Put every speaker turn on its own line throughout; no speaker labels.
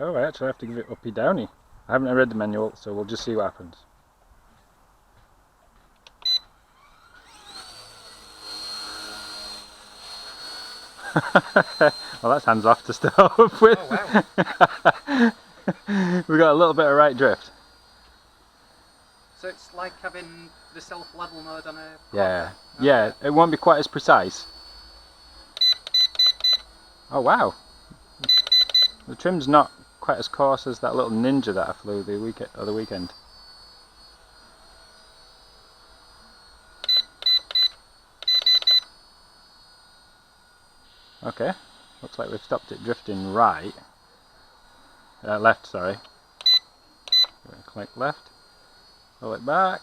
Oh, I actually have to give it uppy downy. I haven't read the manual, so we'll just see what happens. Well, that's hands off to start off with.
Oh wow.
We got a little bit of right drift.
So it's like having the self-level mode on a quad
Yeah,
then?
yeah,
Okay.
it won't be quite as precise. Oh wow, the trim's not quite as coarse as that little Ninja that I flew the other weekend. Okay, looks like we've stopped it drifting right. Left, sorry. Click left, pull it back.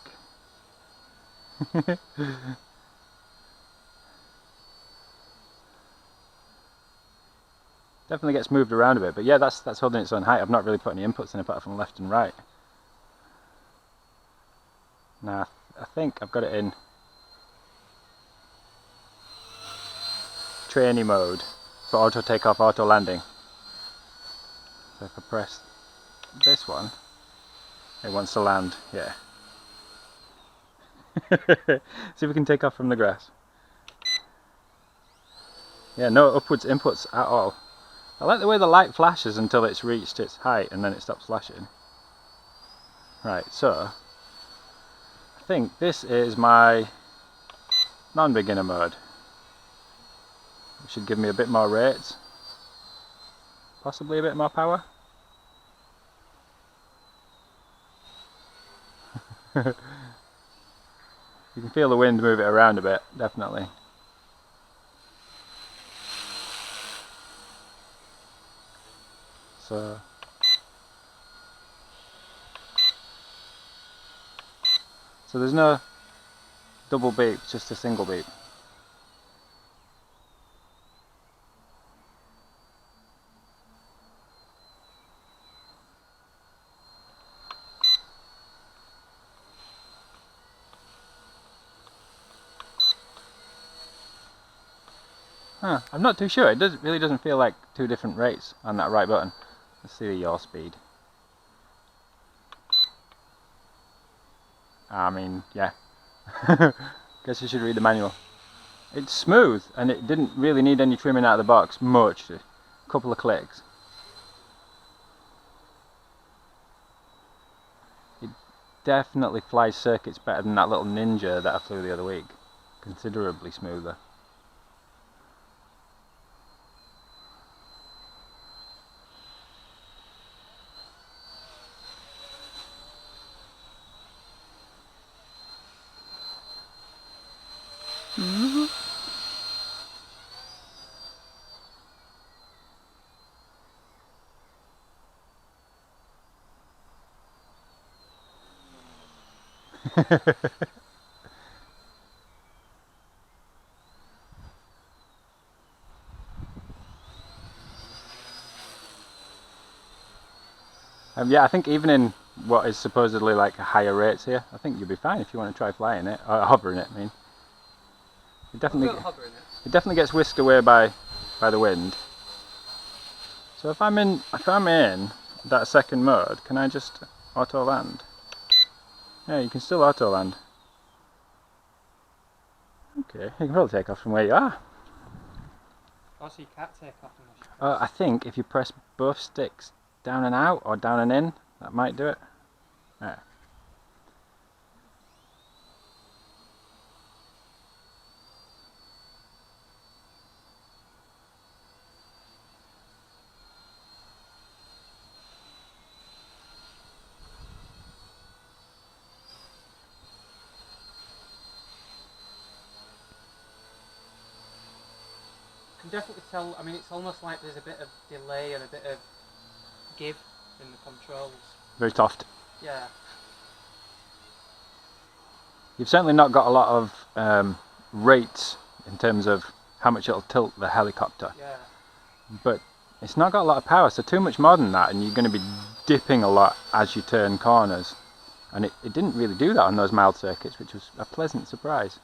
Definitely gets moved around a bit, but yeah, that's holding its own height. I've not really put any inputs in apart from left and right. Now, I think I've got it in trainee mode for auto takeoff, auto landing. So if I press this one, it wants to land, yeah. See if we can take off from the grass. Yeah, no upwards inputs at all. I like the way the light flashes until it's reached its height and then it stops flashing. Right, so I think this is my non-beginner mode. It should give me a bit more rates, possibly a bit more power. You can feel the wind move it around a bit, definitely. So there's no double beep, just a single beep. Huh, I'm not too sure. It really doesn't feel like two different rates on that right button. Let's see the yaw speed. I mean, yeah. Guess you should read the manual. It's smooth, and it didn't really need any trimming out of the box, much. A couple of clicks. It definitely flies circuits better than that little Ninja that I flew the other week. Considerably smoother. Yeah, I think even in what is supposedly like higher rates here, I think you'll be fine if you want to try flying it, or hovering it, I mean. It definitely gets whisked away by the wind. So if I'm in that second mode, can I just auto land? Yeah, you can still auto land. Okay, you can probably take off from where you are.
Oh, so you can't take off unless you
I think if you press both sticks down and out or down and in, that might do it. Yeah.
I can definitely tell, I mean, it's almost like there's a bit of delay and a bit of give in the controls.
Very soft.
Yeah.
You've certainly not got a lot of rates in terms of how much it'll tilt the helicopter.
Yeah.
But it's not got a lot of power, so too much more than that and you're going to be dipping a lot as you turn corners. And it didn't really do that on those mild circuits, which was a pleasant surprise.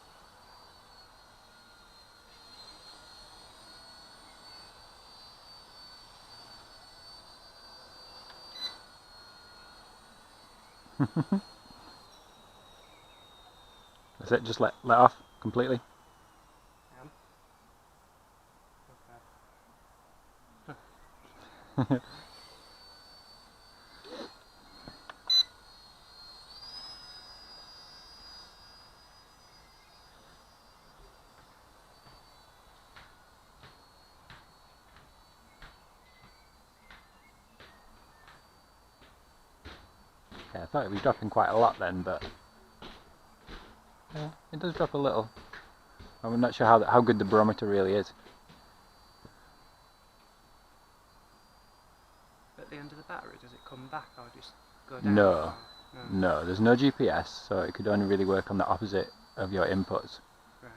That's it, just let off completely.
Okay.
Okay, I thought it'd be dropping quite a lot then, but yeah, it does drop a little. I'm not sure how good the barometer really is.
At the end of the battery, does it come back or just go down?
No, no, there's no GPS, so it could only really work on the opposite of your inputs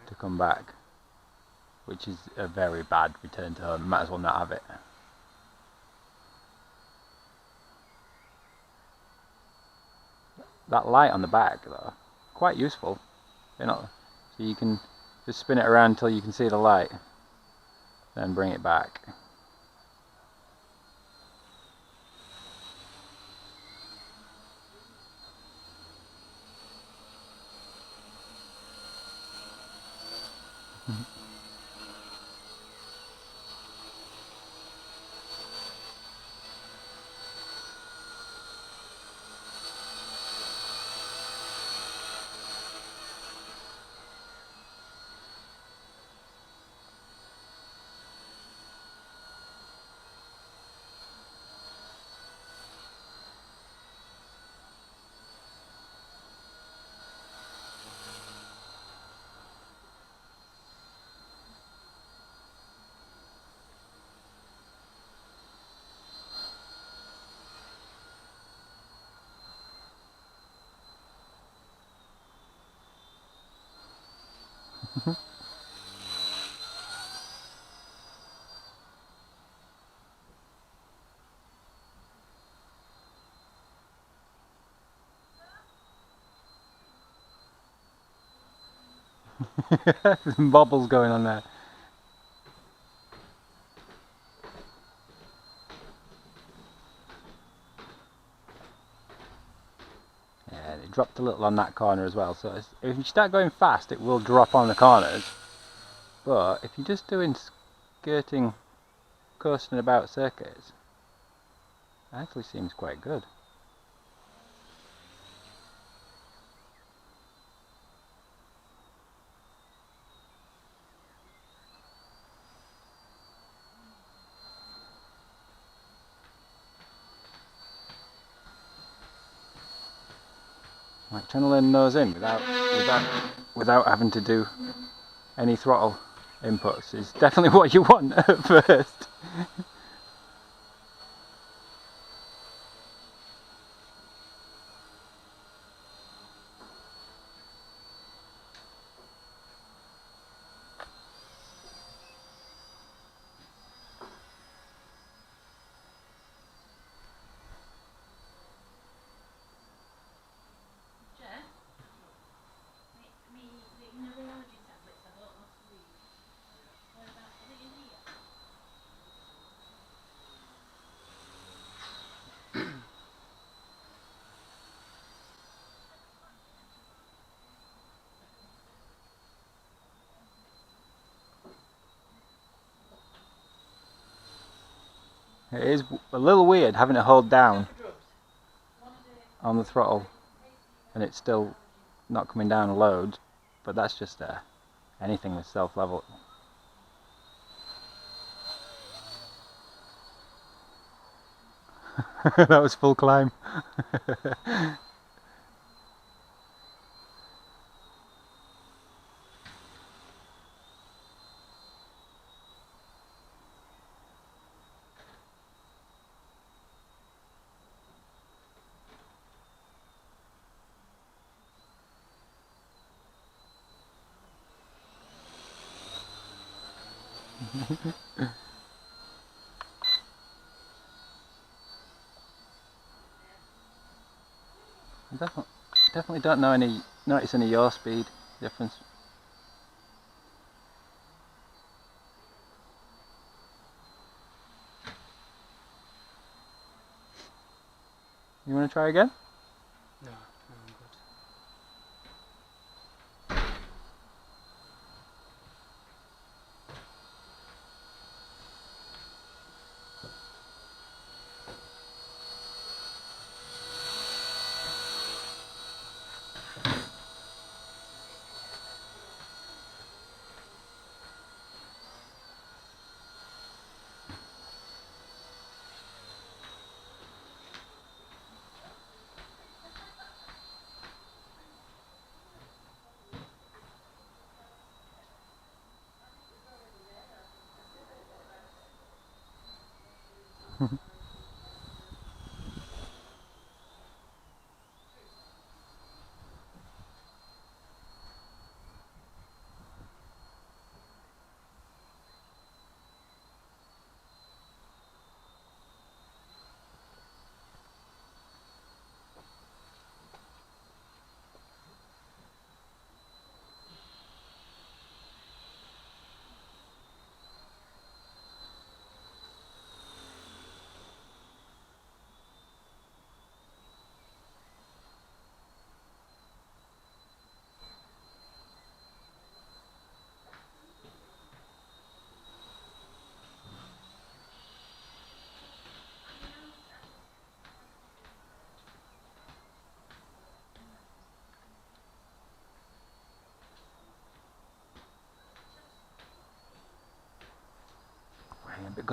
to come back, which is a very bad return to home. Might as well not have it. That light on the back, though, quite useful. You know, so you can just spin it around until you can see the light, then bring it back. Some bubbles going on there. Yeah, it dropped a little on that corner as well, so if you start going fast it will drop on the corners, but if you're just doing skirting, coasting about circuits, it actually seems quite good. Like trying to learn nose in without having to do any throttle inputs is definitely what you want at first. It is a little weird having to hold down on the throttle and it's still not coming down a load, but that's just anything with self-level. That was full climb. I definitely don't notice any yaw speed difference. You want to try again?
No.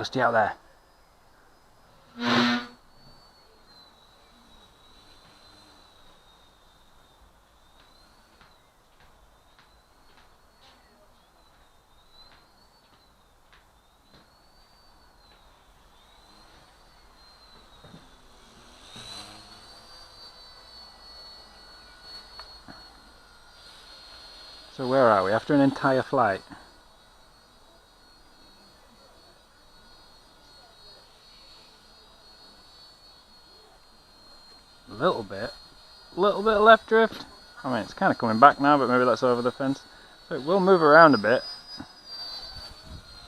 dusty out there. So where are we? After an entire flight? A little bit of left drift. I mean, it's kind of coming back now, but maybe that's over the fence. So it will move around a bit.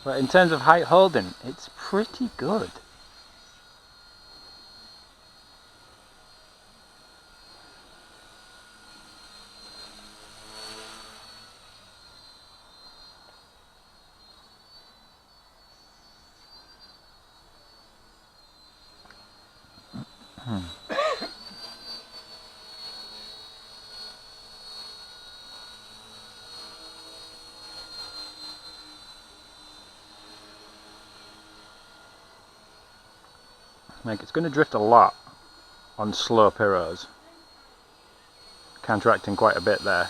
But in terms of height holding, it's pretty good. Like, it's going to drift a lot on slow piros, counteracting quite a bit there.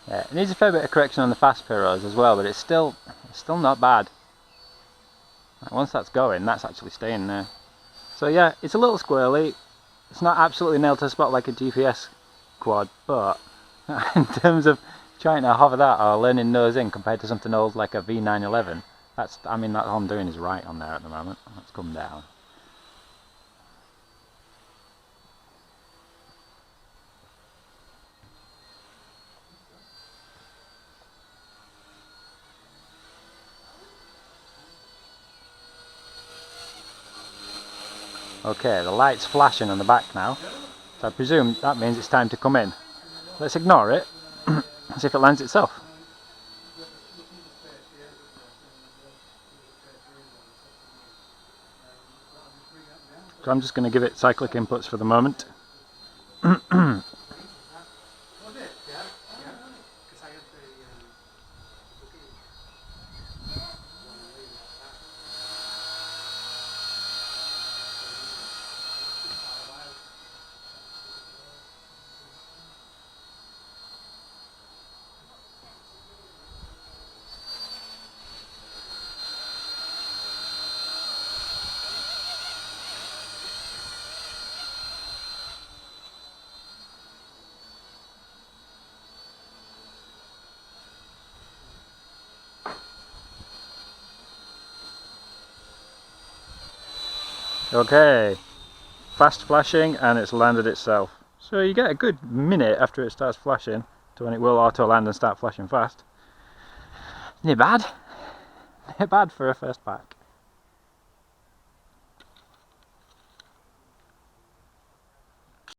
Yeah, it needs a fair bit of correction on the fast piros as well, but it's still not bad. Like, once that's going, that's actually staying there. So yeah, it's a little squirrely. It's not absolutely nailed to the spot like a GPS quad, but in terms of trying to hover that or learning nose in compared to something old like a V911, I mean, that all I'm doing is right on there at the moment. Let's come down. Okay, the light's flashing on the back now, so I presume that means it's time to come in. Let's ignore it and see if it lands itself. So I'm just going to give it cyclic inputs for the moment. Okay, fast flashing and it's landed itself. So you get a good minute after it starts flashing to when it will auto land and start flashing fast. Not bad. Not bad for a first pack.